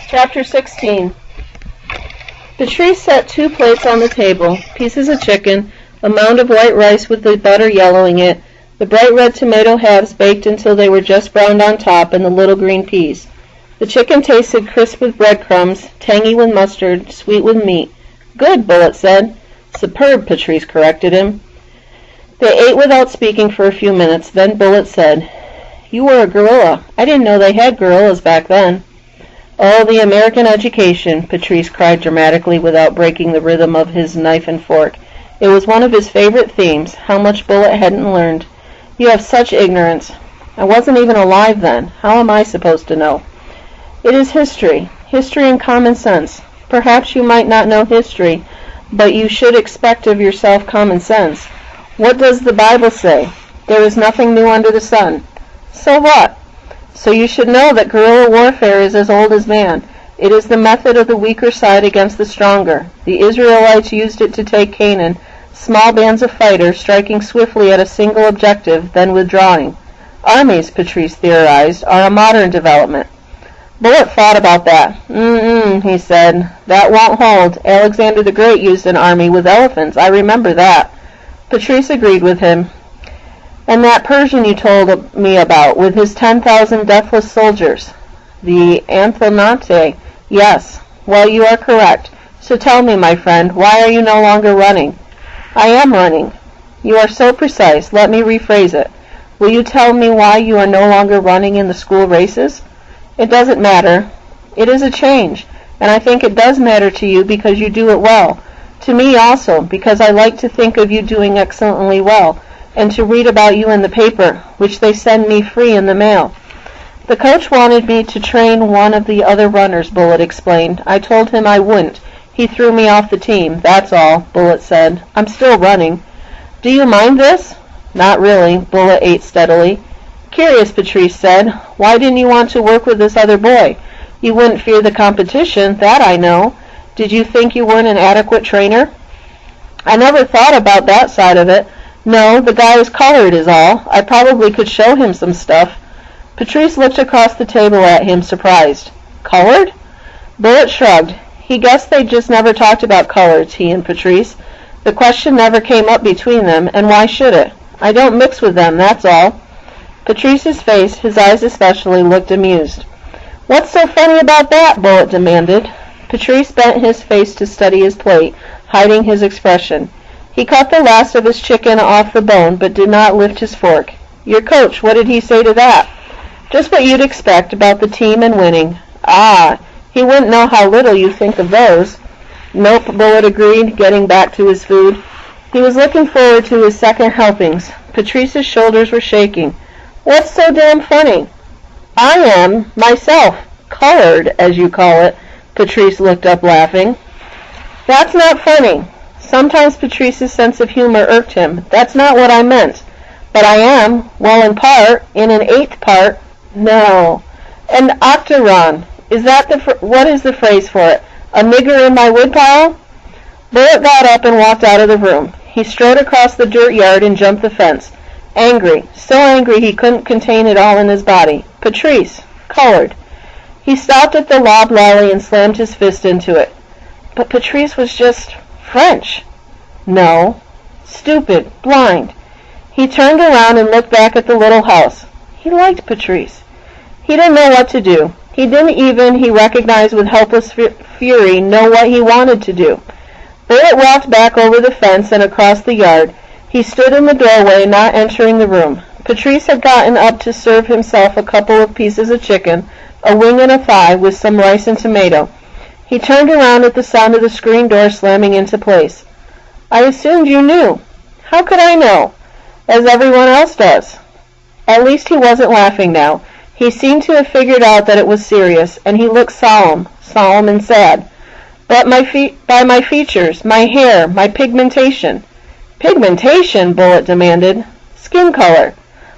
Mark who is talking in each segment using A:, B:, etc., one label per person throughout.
A: Chapter 16. Patrice set 2 plates on the table, pieces of chicken, a mound of white rice with the butter yellowing it, the bright red tomato halves baked until they were just browned on top, and the little green peas. The chicken tasted crisp with breadcrumbs, tangy with mustard, sweet with meat. "Good," Bullet said. "Superb," Patrice corrected him. They ate without speaking for a few minutes. Then Bullet said, "You were a gorilla. I didn't know they had gorillas back then." "Oh, the American education," Patrice cried dramatically without breaking the rhythm of his knife and fork. It was one of his favorite themes, how much Bullet hadn't learned. "You have such ignorance. I wasn't even alive then. How am I supposed to know?" "It is history. History and common sense. Perhaps you might not know history, but you should expect of yourself common sense. What does the Bible say? There is nothing new under the sun. So what? So you should know that guerrilla warfare is as old as man. It is the method of the weaker side against the stronger. The Israelites used it to take Canaan, small bands of fighters striking swiftly at a single objective, then withdrawing. Armies, Patrice theorized, are a modern development. Bullet thought about that. He said. "That won't hold. Alexander the Great used an army with elephants. I remember that." Patrice agreed with him. "And that Persian you told me about, with his 10,000 deathless soldiers." "The Anthonate. Yes. Well, you are correct. So tell me, my friend, why are you no longer running?" "I am running." "You are so precise. Let me rephrase it. Will you tell me why you are no longer running in the school races?" "It doesn't matter. It is a change, and I think it does matter to you because you do it well. To me also, because I like to think of you doing excellently well, and to read about you in the paper, which they send me free in the mail." "The coach wanted me to train one of the other runners," Bullet explained. "I told him I wouldn't. He threw me off the team, that's all," Bullet said. "I'm still running." "Do you mind this?" "Not really." Bullet ate steadily. "Curious," Patrice said. "Why didn't you want to work with this other boy? You wouldn't fear the competition, that I know. Did you think you weren't an adequate trainer?" "I never thought about that side of it. No, the guy is colored is all. I probably could show him some stuff." Patrice looked across the table at him, surprised. "Colored?" Bullet shrugged. He guessed they'd just never talked about colors, he and Patrice. The question never came up between them, and why should it? "I don't mix with them, that's all." Patrice's face, his eyes especially, looked amused. "What's so funny about that?" Bullet demanded. Patrice bent his face to study his plate, hiding his expression. He cut the last of his chicken off the bone, but did not lift his fork. "Your coach, what did he say to that?" "Just what you'd expect about the team and winning." "Ah, he wouldn't know how little you think of those." "Nope," Bullet agreed, getting back to his food. He was looking forward to his second helpings. Patrice's shoulders were shaking. "What's so damn funny?" "I am, myself, colored, as you call it." Patrice looked up, laughing. "That's not funny." Sometimes Patrice's sense of humor irked him. "That's not what I meant. But I am, well, in part, in an eighth part, no. An octaron. Is that what is the phrase for it? A nigger in my woodpile?" Bullet got up and walked out of the room. He strode across the dirt yard and jumped the fence. Angry, so angry he couldn't contain it all in his body. Patrice, colored. He stopped at the loblolly and slammed his fist into it. But Patrice was just French. No. Stupid, blind. He turned around and looked back at the little house. He liked Patrice. He didn't know what to do. He didn't even, he recognized with helpless fury, know what he wanted to do. Bullet walked back over the fence and across the yard. He stood in the doorway, not entering the room. Patrice had gotten up to serve himself a couple of pieces of chicken, a wing and a thigh, with some rice and tomato. He turned around at the sound of the screen door slamming into place. "I assumed you knew." "How could I know?" "As everyone else does." At least he wasn't laughing now. He seemed to have figured out that it was serious, and he looked solemn and sad. "But by my features, my hair, my pigmentation." "Pigmentation?" Bullet demanded. "Skin color.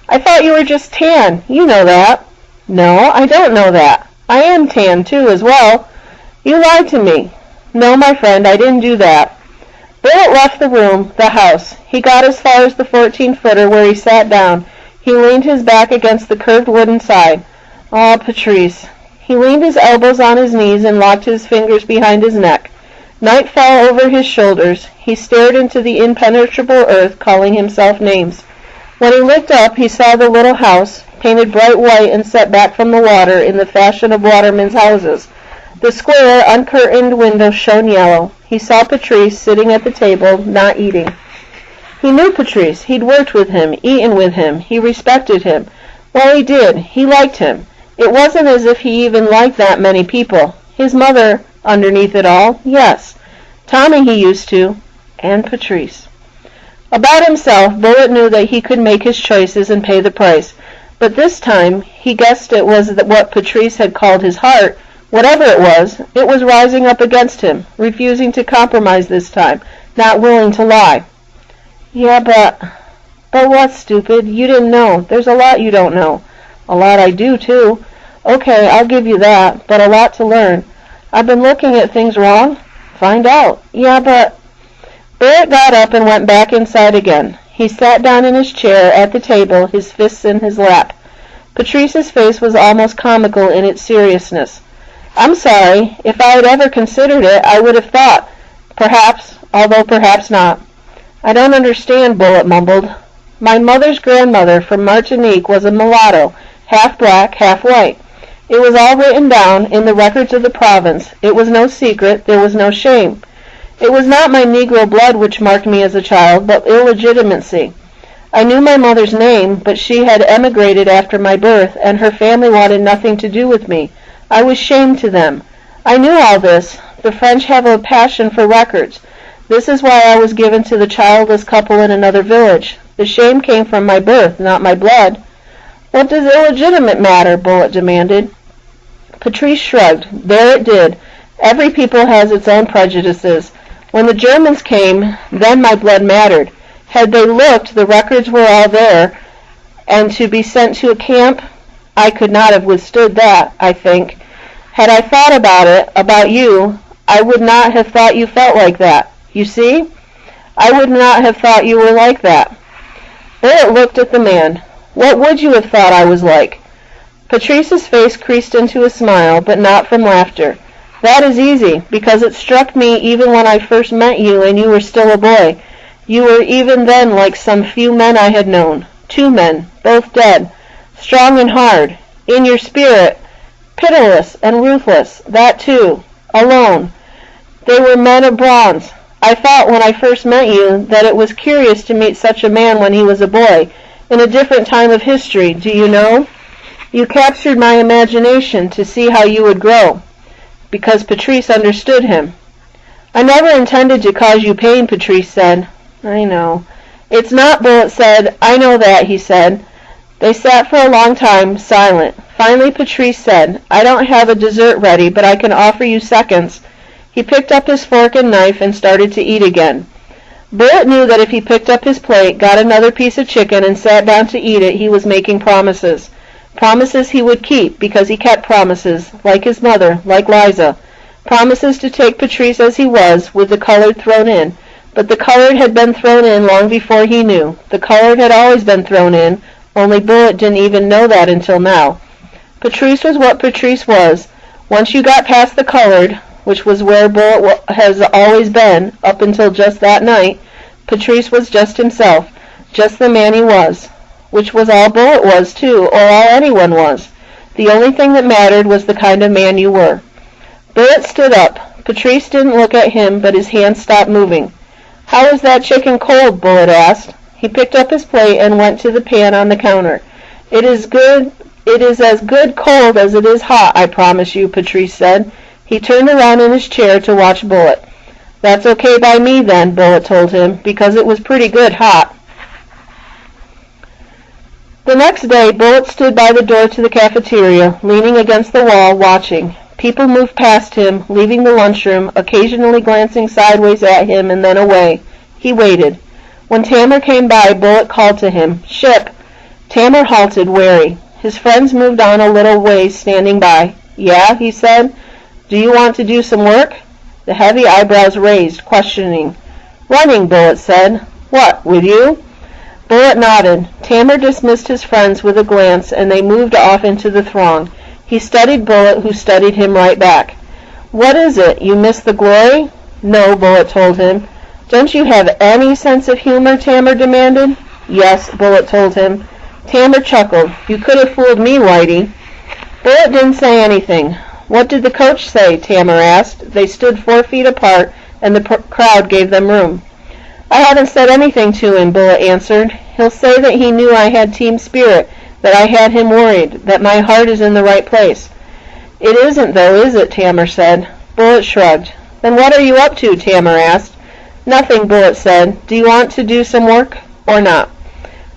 A: I thought you were just tan. You know that." "No, I don't know that. I am tan, too, as well." "You lied to me." "No, my friend, I didn't do that." Bullet left the room, the house. He got as far as the 14-footer where he sat down. He leaned his back against the curved wooden side. "Oh, Patrice." He leaned his elbows on his knees and locked his fingers behind his neck. Night fell over his shoulders. He stared into the impenetrable earth, calling himself names. When he looked up, he saw the little house, painted bright white and set back from the water in the fashion of watermen's houses. The square, uncurtained window shone yellow. He saw Patrice sitting at the table, not eating. He knew Patrice. He'd worked with him, eaten with him. He respected him. Well, he did. He liked him. It wasn't as if he even liked that many people. His mother, underneath it all, yes. Tommy he used to, and Patrice. About himself, Bullitt knew that he could make his choices and pay the price. But this time, he guessed it was what Patrice had called his heart. Whatever it was rising up against him, refusing to compromise this time, not willing to lie. Yeah, but what, stupid? You didn't know. There's a lot you don't know. A lot I do, too. Okay, I'll give you that, but a lot to learn. I've been looking at things wrong. Find out. Yeah, but... Barrett got up and went back inside again. He sat down in his chair at the table, his fists in his lap. Patrice's face was almost comical in its seriousness. I'm sorry. If I had ever considered it, I would have thought. Perhaps, although perhaps not. I don't understand, Bullitt mumbled. My mother's grandmother from Martinique was a mulatto, half black, half white. It was all written down in the records of the province. It was no secret. There was no shame. It was not my Negro blood which marked me as a child, but illegitimacy. I knew my mother's name, but she had emigrated after my birth, and her family wanted nothing to do with me. I was shamed to them. I knew all this. The French have a passion for records. This is why I was given to the childless couple in another village. The shame came from my birth, not my blood. What does illegitimate matter? Bullitt demanded. Patrice shrugged. There it did. Every people has its own prejudices. When the Germans came, then my blood mattered. Had they looked, the records were all there, and to be sent to a camp, I could not have withstood that, I think. Had I thought about it, about you, I would not have thought you felt like that. You see? I would not have thought you were like that. Barrett looked at the man. What would you have thought I was like? Patrice's face creased into a smile, but not from laughter. That is easy, because it struck me even when I first met you and you were still a boy. You were even then like some few men I had known. 2 men, both dead. Strong and hard. In your spirit. Pitiless and ruthless. That too. Alone. They were men of bronze. I thought when I first met you that it was curious to meet such a man when he was a boy, in a different time of history, do you know? You captured my imagination to see how you would grow, because Patrice understood him. I never intended to cause you pain, Patrice said. I know. It's not, Bullitt said. I know that, he said. They sat for a long time, silent. Finally Patrice said, I don't have a dessert ready, but I can offer you seconds. He picked up his fork and knife and started to eat again. Bullitt knew that if he picked up his plate, got another piece of chicken, and sat down to eat it, he was making promises. Promises he would keep, because he kept promises, like his mother, like Liza. Promises to take Patrice as he was, with the colored thrown in. But the colored had been thrown in long before he knew. The colored had always been thrown in, only Bullitt didn't even know that until now. Patrice was what Patrice was. Once you got past the colored, which was where Bullitt has always been, up until just that night, Patrice was just himself, just the man he was, which was all Bullitt was, too, or all anyone was. The only thing that mattered was the kind of man you were. Bullitt stood up. Patrice didn't look at him, but his hands stopped moving. How is that chicken cold? Bullitt asked. He picked up his plate and went to the pan on the counter. It is as good cold as it is hot, I promise you, Patrice said. He turned around in his chair to watch Bullitt. That's okay by me, then, Bullitt told him, because it was pretty good hot. The next day, Bullitt stood by the door to the cafeteria, leaning against the wall, watching. People moved past him, leaving the lunchroom, occasionally glancing sideways at him and then away. He waited. When Tammer came by, Bullitt called to him, Ship! Tammer halted, wary. His friends moved on a little ways, standing by. Yeah, he said. Do you want to do some work? The heavy eyebrows raised, questioning. Running, Bullitt said. What, with you? Bullitt nodded. Tammer dismissed his friends with a glance, and they moved off into the throng. He studied Bullet, who studied him right back. "What is it? You miss the glory?" "No," Bullet told him. "Don't you have any sense of humor?" Tammer demanded. "Yes," Bullet told him. Tammer chuckled. "You could have fooled me, Whitey." Bullet didn't say anything. "What did the coach say?" Tammer asked. They stood 4 feet apart, and the crowd gave them room. "I haven't said anything to him," Bullet answered. "He'll say that he knew I had team spirit, that I had him worried, that my heart is in the right place." "It isn't, though, is it?" Tammer said. Bullet shrugged. "Then what are you up to?" Tammer asked. "Nothing," Bullet said. "Do you want to do some work or not?"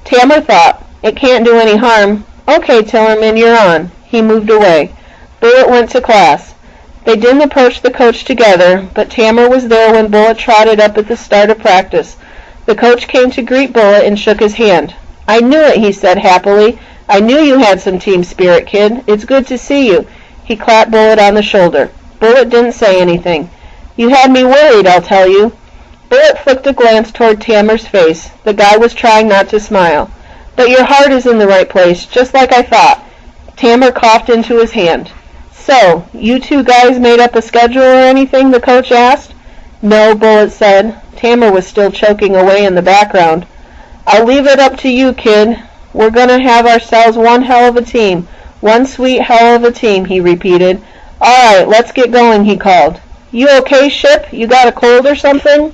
A: Tammer thought. "It can't do any harm." "Okay, Tillerman, you're on." He moved away. Bullet went to class. They didn't approach the coach together, but Tammer was there when Bullet trotted up at the start of practice. The coach came to greet Bullet and shook his hand. "I knew it," he said happily. "I knew you had some team spirit, kid. It's good to see you." He clapped Bullet on the shoulder. Bullet didn't say anything. "You had me worried, I'll tell you." Bullet flicked a glance toward Tammer's face. The guy was trying not to smile. "But your heart is in the right place, just like I thought." Tammer coughed into his hand. "So, you two guys made up a schedule or anything?" the coach asked. "No," Bullet said. Tammer was still choking away in the background. "I'll leave it up to you, kid. We're gonna have ourselves one hell of a team. One sweet hell of a team," he repeated. "All right, let's get going," he called. "You okay, Ship? You got a cold or something?"